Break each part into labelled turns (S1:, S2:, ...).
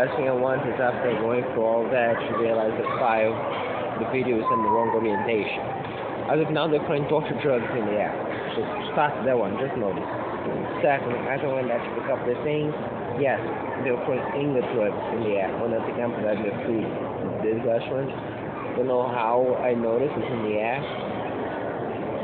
S1: last thing I want is after going through all that to realize the file, the video is in the wrong orientation. As of now, they're throwing torture drugs in the air. So start that one, just notice. Second, as I went there to pick up the things, yes, they're throwing English drugs in the air. When I pick up that the food, this restaurant, don't know how I noticed it's in the air.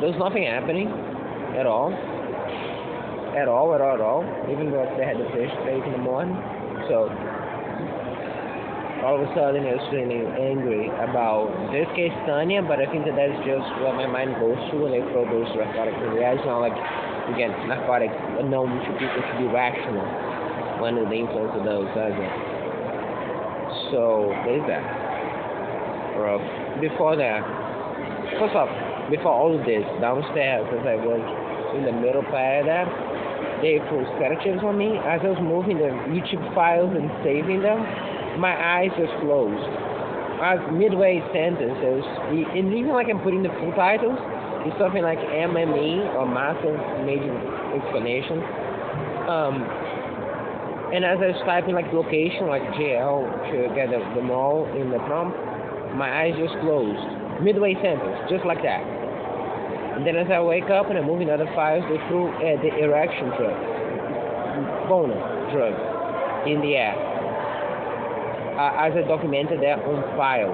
S1: There's nothing happening at all. At all. Even though they had the fish steak in the morning. So all of a sudden I was feeling angry about this case Tanya, but I think that's just what my mind goes to when they throw those narcotics in the air. It's not like, again, narcotics are known to people to be rational when the influence of those does it. So there's that. Before that, first off, before all of this, downstairs as I was in the middle part of that, they threw sedatives on me. As I was moving the YouTube files and saving them, my eyes just closed. I was midway sentences, and even like I'm putting the full titles, it's something like MME or massive major explanation. And as I was typing like location, like JL to get the mall in the prompt, my eyes just closed. Midway sentence, just like that. And then as I wake up and I'm moving other files, they threw the erection drug, bonus drug, in the air. As I documented that on file.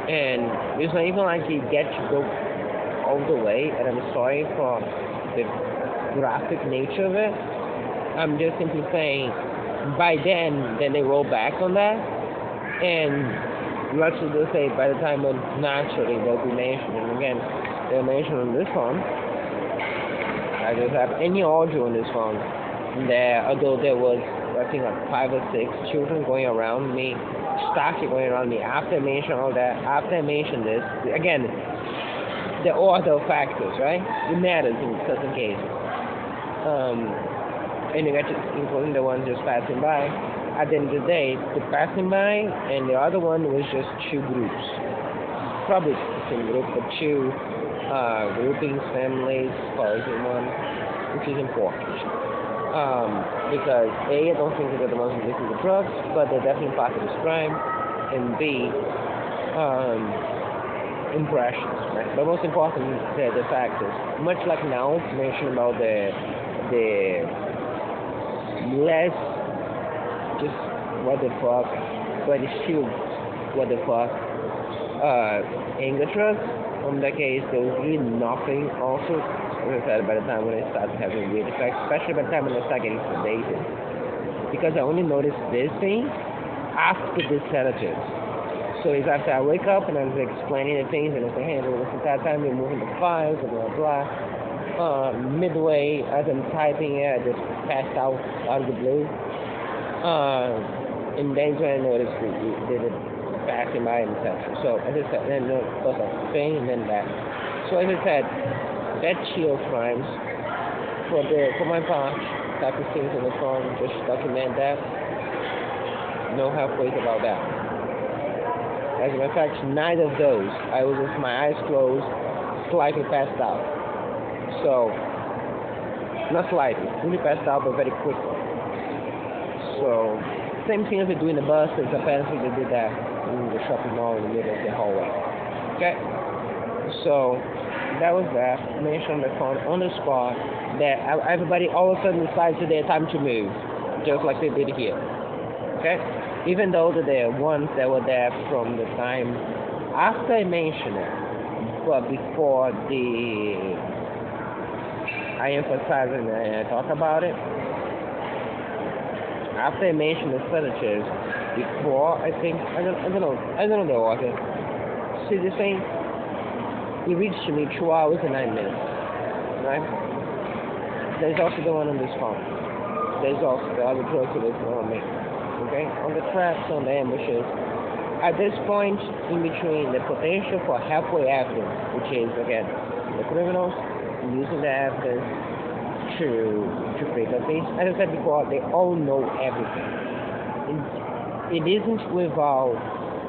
S1: And it's not even like you get to go all the way, and I'm sorry for the graphic nature of it. I'm just simply saying, by then they roll back on that, and let's just say by the time when naturally they'll be mentioned, and again, they're mentioned on this phone. I just have any audio on this phone. There, although there was, I think, like 5 or 6 children going around me, started going around me after I mentioned all that. After I mentioned this, again, the order of factors, right? It matters in certain cases. And you got to, including the ones just passing by. At the end of the day, the passing by and the other one was just 2 groups. Probably the same group, but 2 groupings, families, causing one, which is important. Because A, I don't think they're the ones who listen to drugs, but they're definitely part of this crime, and B, impressions, right? But most important, the factors. Much like now, mentioned about the less just what the fuck, but it's still what the fuck, anger drugs. In that case, there was really nothing also, as I said, by the time when I started having weird effects, especially by the time when I started getting sedated. Because I only noticed this thing after the sedatives. So it's after I wake up and I'm explaining the things and I say, hey, this is that time you're moving the files, blah, blah, blah. Midway, as I'm typing it, I just passed out of the blue. And then when I noticed the passing by and etc. So as I said, then first off pain and then that. So as I said, that chill crimes for my part, type of things on the phone, just document that. No halfways about that. As a matter of fact, neither of those. I was with my eyes closed, slightly passed out. So not slightly, really passed out, but very quickly. So same thing as they do in the buses. Apparently they did that in the shopping mall in the middle of the hallway. Okay, so that was that. Mentioned on the phone on the spot that everybody all of a sudden decides that their time to move, just like they did here. Okay, even though that there are ones that were there from the time after I mentioned it, but before I emphasize and I talk about it. After I mentioned the sedatives, before I think I don't know the order. See this thing? It reached me 2 hours and 9 minutes. Right? There's also the one on this phone. There's also the other drugs that is on me. Okay? On the traps, on the ambushes. At this point, in between the potential for halfway evidence, which is again the criminals using the evidence to break the things. As I said before, they all know everything. It isn't without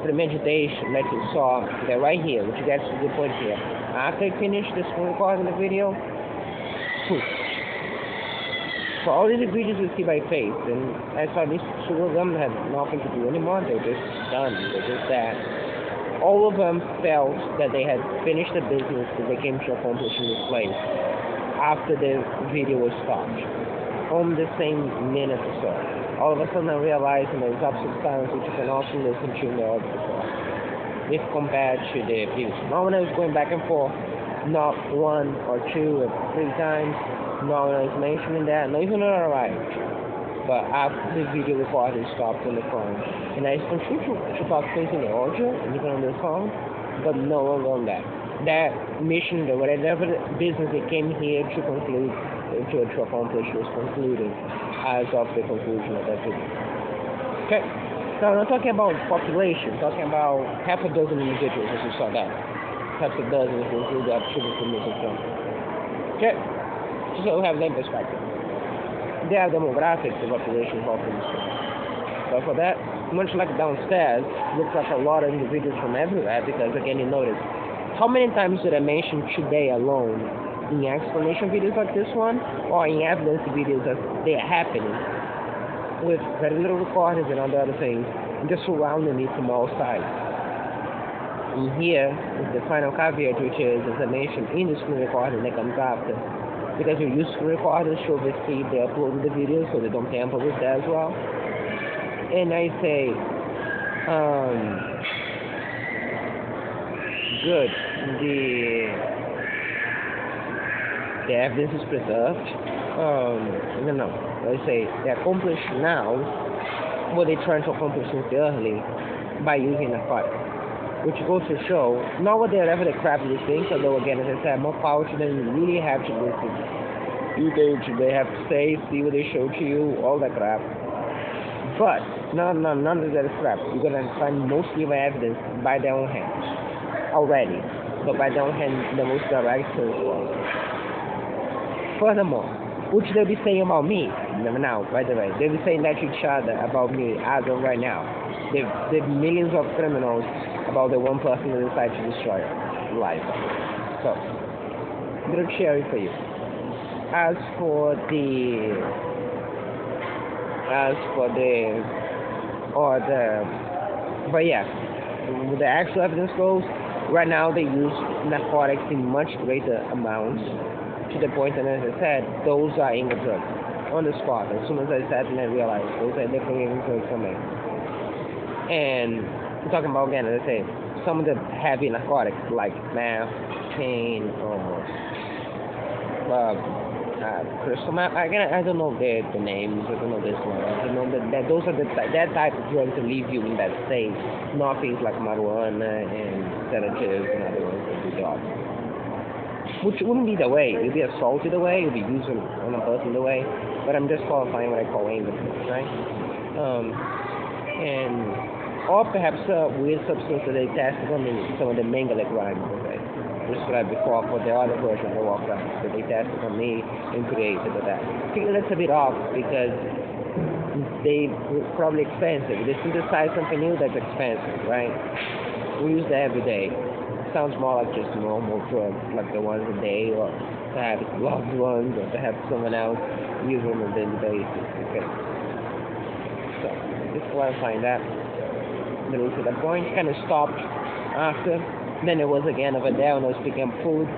S1: premeditation that you saw that right here, which gets to the point here. After I finish the screen recording the video, poof. So all these videos you see by face, and I saw these two of them had nothing to do anymore. They're just done. They're just that. All of them felt that they had finished the business that they came to accomplish in this place after the video was stopped, on the same minute or so. All of a sudden I realized there was absolute silence which you can also listen to in the audio before, if compared to the previous. Now when I was going back and forth, not one or two or three times, no one was mentioning that, not even when I arrived. But after the video recording stopped on the phone, and I continued to talk things in the audio, even on the phone, but no longer on that. That mission, that whatever business they came here to conclude, to accomplish, was concluded as of the conclusion of that video. Okay? Now, I'm not talking about population, talking about half a dozen individuals, as you saw that. Half a dozen if you include the opportunity for missing from. Okay? So we have that perspective. They have demographics, the population involved. But for that, much like downstairs, looks like a lot of individuals from everywhere, because again, you notice, how many times did I mention today alone in explanation videos like this one, or in evidence videos that they are happening, with very little recordings and all the other things, and just surrounding me from all sides. And here is the final caveat, which is, as I mentioned, in the screen recording that comes after. Because we use screen recorders to oversee the upload of the video, so they don't tamper with that as well. And I say, good, the evidence is preserved. No, I say they accomplish now what they trying to accomplish since early by using a fire. Which goes to show, not what they're ever the crap of these things, although again, as I said, more power to them, you really have to listen. They have to say, see what they show to you, all that crap. But, none of that is crap. You're going to find mostly of evidence by their own hands, already. But by their own hand, the most direct source was. Furthermore, what should they be saying about me? Now, by the way, they'll be saying that to each other about me as of right now. They've millions of criminals about the one person that decided to destroy life. So, I'm going to share it for you. But yeah, with the actual evidence goes, right now they use narcotics in much greater amounts, to the point that, as I said, those are Inga drugs on the spot. As soon as I said and I realized those are definitely Inga drugs for me. And I'm talking about, again, as I say, some of the heavy narcotics like meth, pain, or crystal meth. Again, I don't know the names. I don't know this one. I don't know that those are that type of drugs that leave you in that state. Not things like marijuana and sedatives and other ones that do the opposite. Which wouldn't be the way. It would be assault either way. It would be used on a person either way. But I'm just qualifying what I call anger, right? Or perhaps a weird substance that they tested on some of the Mengele crimes that I described before for the other version of the war crimes that they tested on me and created with that. I think that's a bit off because they were probably expensive. They synthesize something new that's expensive, right? We use that every day. It sounds more like just normal drugs, like the ones a day, or perhaps loved ones, or perhaps someone else use them on a daily basis. Okay. So, just clarifying that. But at that point, kind of stopped after. Then it was again over there when I was picking up food.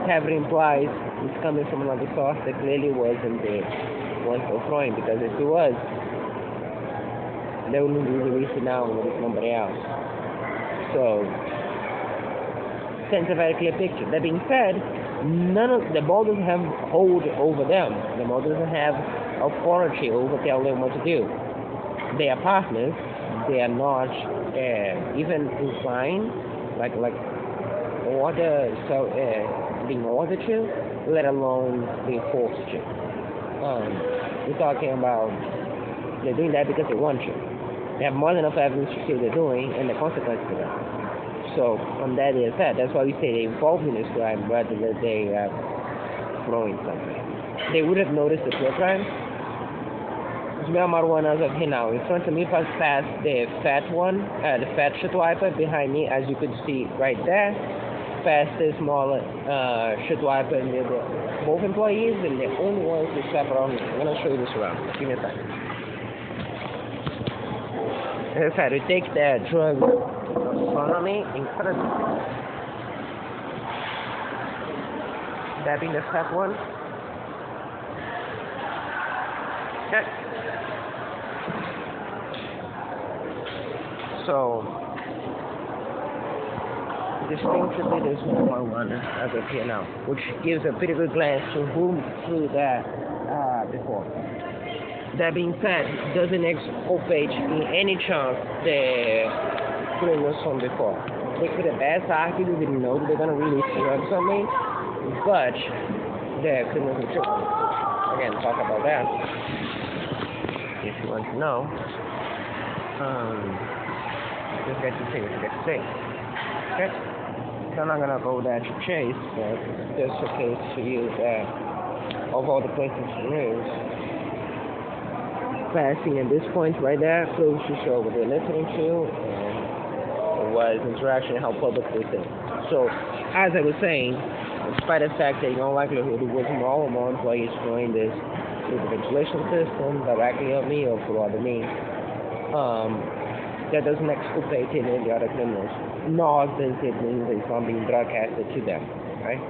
S1: Heavily implies it's coming from another source that clearly wasn't the one for throwing, because if it was, they wouldn't be releasing now with somebody else. So, sends a very clear picture. That being said, none of the ball doesn't have hold over them. The ball doesn't have authority over telling them what to do. They are partners. They are not even inclined, like order, so being ordered to, let alone being forced to. We're talking about they're doing that because they want to. They have more than enough evidence to see what they're doing and the consequences of that. So, on that is that. That's why we say they're involved in this crime rather than they are throwing something. They would have noticed the two crimes. Smell marijuana as of here now. In front of me, past the fat one, the fat shit wiper behind me, as you could see right there. pass the smaller shoot wiper and both employees, and the only ones who step around. I'm gonna show you this around. Give me a second. As I said, we take the drug autonomy in front of tapping the step one. Okay. So distinctively there's more one as of here now, which gives a pretty good glance to who flew that before. That being said, doesn't exculpate in any chance the criminals from before. They could have best argued, we didn't know that they're gonna release drugs on me, but the criminals were true. Again, talk about that if you want to know. Just get to see what you get to see. Okay? So I'm not gonna go there to chase, but just a case to use of all the places to use. Passing at this point right there, close to show what they're listening to, and was interaction, how public they think. So, as I was saying, despite the fact that in all likelihood it was more employees doing this through the ventilation system, directly on me or through other means, that doesn't exculpate any of the other criminals, nor does it mean that it's not being broadcasted to them, right?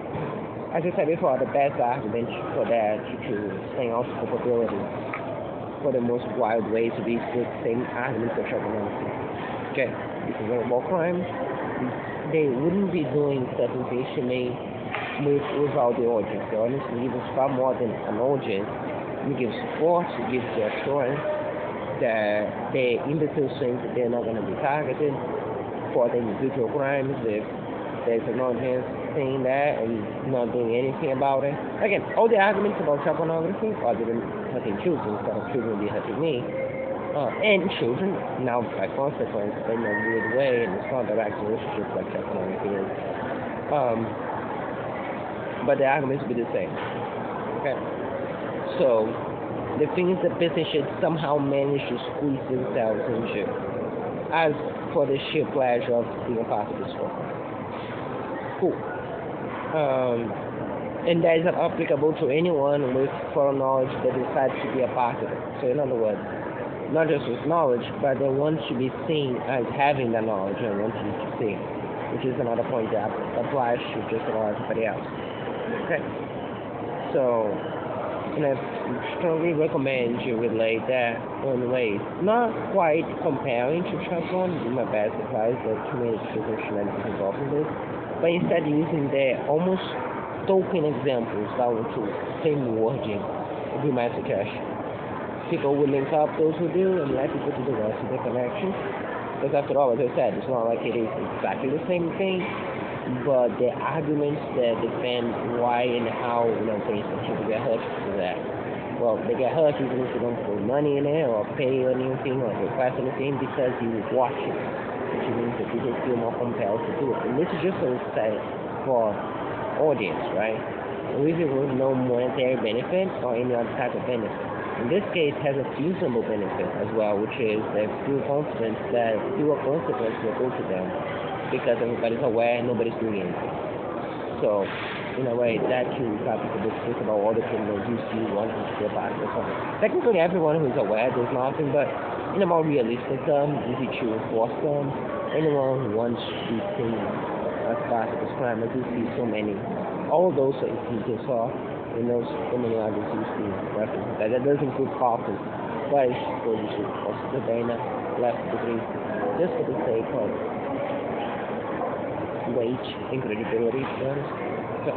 S1: As I said before, the best argument for that to saying also culpability for the most wild way to be the same argument for criminality. Okay, because of war crimes, they wouldn't be doing certain things to me without the audience. The audience gives us far more than an audience. It gives support, it gives the assurance that the imbeciles think that they're not going to be targeted for the individual crimes if there's an audience saying that and not doing anything about it. Again, all the arguments about child pornography, other than hurting children, instead of children be hurting me, and children, now by consequence, in a weird way, and it's not a direct relationship like child pornography is. But the arguments will be the same. Okay? So, the thing is that business should somehow manage to squeeze themselves into, as for the sheer pleasure of being a part of this work. Cool. And that is not applicable to anyone with foreign knowledge that decides to be a part of it. So in other words, not just with knowledge, but they want to be seen as having the knowledge and want you to see, which is another point that applies to just about everybody else. Okay? So, I strongly recommend you relate that in ways not quite comparing to Chevron, do my best advice that too many different shenanigans involved in this, but instead using the almost token examples that want to same wording of the master cache. People will link up those who do and let people do the rest of the connection. Because after all, as I said, it's not like it is exactly the same thing, but the arguments that defend why and how, for instance, people get hurt for that. Well, they get hurt even if they don't put money in it or pay or anything or request anything because you watch it, which means that people feel more compelled to do it. And this is just a set for audience, right? We with no monetary benefit or any other type of benefit. In this case, has a feasible benefit as well, which is they feel confident that fewer consequences will go to them because everybody's aware and nobody's doing anything. So, in a way, that too is applicable to think about all the criminals you see wanting to be a part of the company. Technically, everyone who's aware does nothing, but in a more realistic term, easy to enforce them. Anyone who wants to be seen as part of this crime, I do see so many. All those that you just saw, and those so many others you see references. That does include coffins, but I suppose you should also the Dana left degree, just for the sake of weight and credibility, to be honest. So,